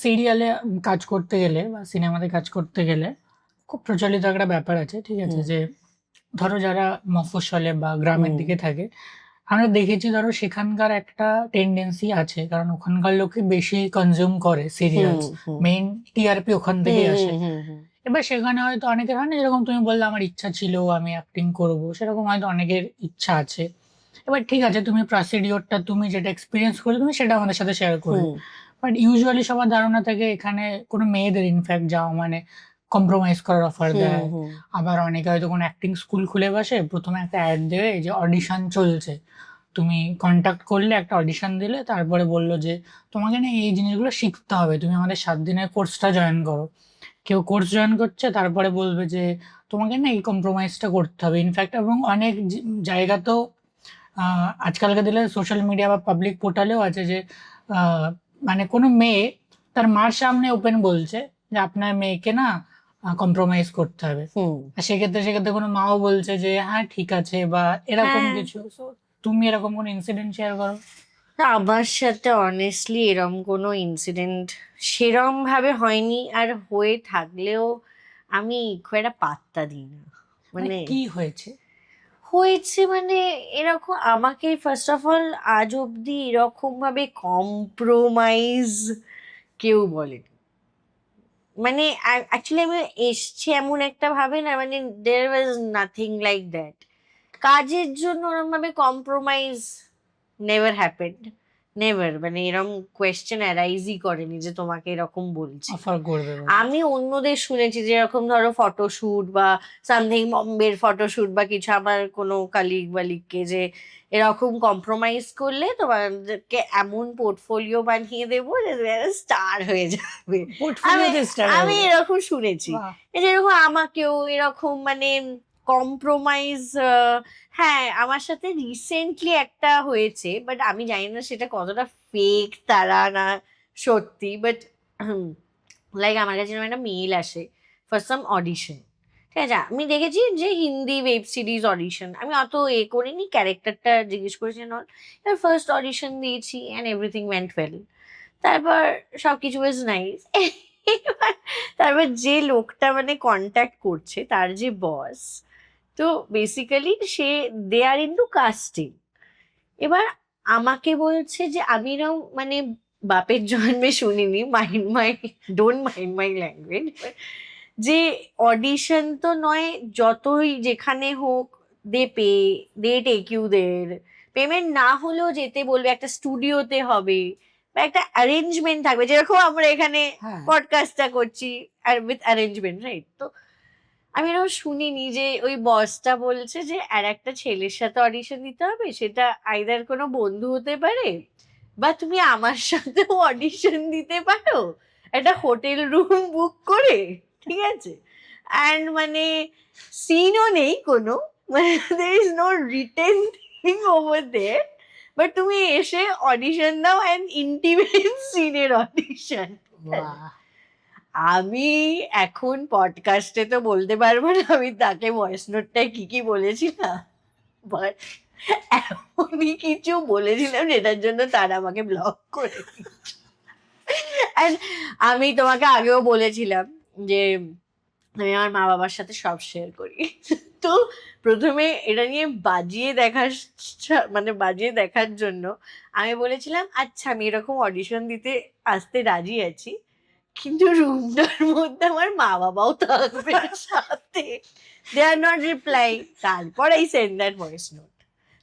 সিরিয়ালে কাজ করতে গেলে বা সিনেমাতে কাজ করতে গেলে খুব প্রচলিত একটা ব্যাপার আছে, ঠিক আছে? যে ধরো যারা মফস্বলে বা গ্রামের দিকে থাকে, আমরা দেখেছি ধরো সেখানকার একটা টেন্ডেন্সি আছে, কারণ ওখানকার লোকে বেশি কনজিউম করে সিরিয়ালস, মেইন টিআরপি ওখান থেকেই আসে। এবার সেখানে হয়তো অনেকের হয় না, যেরকম তুমি বললে আমার ইচ্ছা ছিল আমি অ্যাক্টিং করব, সেরকম হয়তো অনেকের ইচ্ছা আছে। এবার ঠিক আছে, তুমি প্রসিডিওরটা তুমি যেটা এক্সপিরিয়েন্স করে তুমি সেটা আমাদের সাথে শেয়ার করবে। বাট ইউজুয়ালি সবার ধারণা থাকে এখানে কোনো মেয়েদের ইনফ্যাক্ট যাওয়া মানে কম্প্রোমাইজ করার অফার দেয়। আবার অনেকে হয়তো কোনো অ্যাক্টিং স্কুল খুলে বসে, প্রথমে একটা অ্যাড দেবে যে অডিশন চলছে, তুমি কন্ট্যাক্ট করলে একটা অডিশন দিলে, তারপরে বললো যে তোমাকে না এই জিনিসগুলো শিখতে হবে, তুমি আমাদের 7 দিনের কোর্সটা জয়েন করো। কেউ কোর্স জয়েন করছে, তারপরে বলবে যে তোমাকে না এই কম্প্রোমাইজটা করতে হবে। ইনফ্যাক্ট এবং অনেক জায়গাতেও আজকালকার দিনে সোশ্যাল মিডিয়া বা পাবলিক পোর্টালেও আছে যে মানে কোনো মেয়ে তার মার সামনে ওপেন বলছে যে আপনার মেয়েকে না কম্প্রোমাইজ করতে হবে। আর সেক্ষেত্রে কোনো মাও বলছে যে হ্যাঁ ঠিক আছে, বা এরকম কিছু। So, তুমি এরকম কোনো ইনসিডেন্ট শেয়ার করো? আমার সাথে অনেস্টলি এরম কোনো ইনসিডেন্ট সেরম ভাবে হয়নি, আর হয়ে থাকলেও আমি খুব একটা পাত্তা দিই না। মানে কি হয়েছে? মানে এরকম আমাকে ফার্স্ট অফ অল আজ অব্দি এরকম ভাবে কম্প্রোমাইজ কেউ বলেনি। মানে অ্যাকচুয়ালি আমি এসছি এমন একটা ভাবে না, মানে দেয়ার ওয়াজ নাথিং লাইক দ্যাট। কাজের জন্য ওরকম ভাবে কম্প্রোমাইজ নেভার হ্যাপেন্ড, নেভার। মানে এরকম কোয়েশ্চেন অ্যারাইজই করেনি যে তোমাকে এরকম বলছি। অফার করবে? আমি অন্যদের শুনেছি যে এরকম ধরো ফটোশুট বা সামথিং, বম্বের ফটোশুট বা কিছু, আমার কোনো কালিগ বালিগকে যে এরকম কম্প্রোমাইজ করলে তোমাদেরকে এমন পোর্টফোলিও বানিয়ে দেবো যে স্টার হয়ে যাবে। আমি এরকম শুনেছি। যেরকম আমাকেও এরকম মানে কম্প্রোমাইজ, হ্যাঁ আমার সাথে রিসেন্টলি একটা হয়েছে, বাট আমি জানি না সেটা কতটা ফেক তারা না সত্যি। বাট লাইক আমার কাছে একটা মেল আসে ফর সাম অডিশন, ঠিক আছে? আমি দেখেছি যে হিন্দি ওয়েব সিরিজ অডিশন, আমি অত করিনি, ক্যারেক্টারটা জিজ্ঞেস করেছি নল। এবার ফার্স্ট অডিশন দিয়েছি অ্যান্ড এভরিথিং ওয়েন্ট ওয়েল। তারপর সব কিছু ওয়াজ নাইস। তারপর যে লোকটা মানে কন্ট্যাক্ট করছে, তার যে বস, তো basically they are into casting. এবার আমাকে বলছে যে আমি এরকম মানে বাপের জন্মে শুনিনি, ডোন্ট মাইন্ড মাই ল্যাঙ্গুয়েজ, যে অডিশন তো নয়, যতই যেখানে হোক they take you there, payment না হলেও যেতে বলবে, একটা স্টুডিওতে হবে বা একটা অ্যারেঞ্জমেন্ট থাকবে, যেরকম আমরা এখানে পডকাস্টটা করছি আর উইথ অ্যারেঞ্জমেন্ট, রাইট? তো আমি এরকম শুনিনি যে ওই বসটা বলছে যে আর একটা ছেলের সাথে অডিশন দিতে হবে, সেটা আইদার কোনো বন্ধু হতে পারে বা তুমি আমার সাথেও অডিশন দিতে পারো একটা হোটেল রুম বুক করে, ঠিক আছে? অ্যান্ড মানে সিনও নেই কোনো, মানে there is no written thing over there, but তুমি এসে অডিশন দাও, অ্যান্ড ইন্টিমেট সিনের অডিশন। আমি এখন পডকাস্টে তো বলতে পারবো না আমি তাকে ভয়েস নোটটায় কি বলেছিলাম, বাট এমনই কিছু বলেছিলাম যেটার জন্য তারা আমাকে ব্লক করে দিয়েছে। আমি তোমাকে আগেও বলেছিলাম যে আমি আমার মা বাবার সাথে সব শেয়ার করি। তো প্রথমে এটা নিয়ে বাজিয়ে দেখার জন্য আমি বলেছিলাম আচ্ছা আমি এরকম অডিশন দিতে আসতে রাজি আছি, কিন্তু রুমটার মধ্যে আমার মা বাবাও থাকবে সাথে, দে আর নট রিপ্লাই। তারপর এই সেন্ড দ্যাট ভয়েস নোট।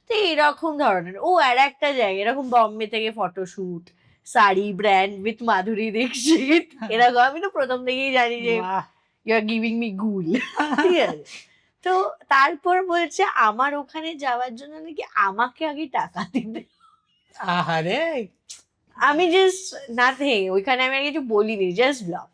তো এরকম ধরনের। ও আর একটা জায়গায় এরকম বম্বে থেকে photoshoot, sari brand with Madhuri Dixit, এরকম। আমি তো প্রথম থেকেই জানি যে ইউ আর গিভিং মি গুল, ঠিক আছে? তো তারপর বলছে আমার ওখানে যাওয়ার জন্য নাকি আমাকে আগে টাকা দিতে। আহারে, আমি জাস্ট নাথিং, ওইখানে আমি আর কিছু বলিনি, জাস্ট ব্লক।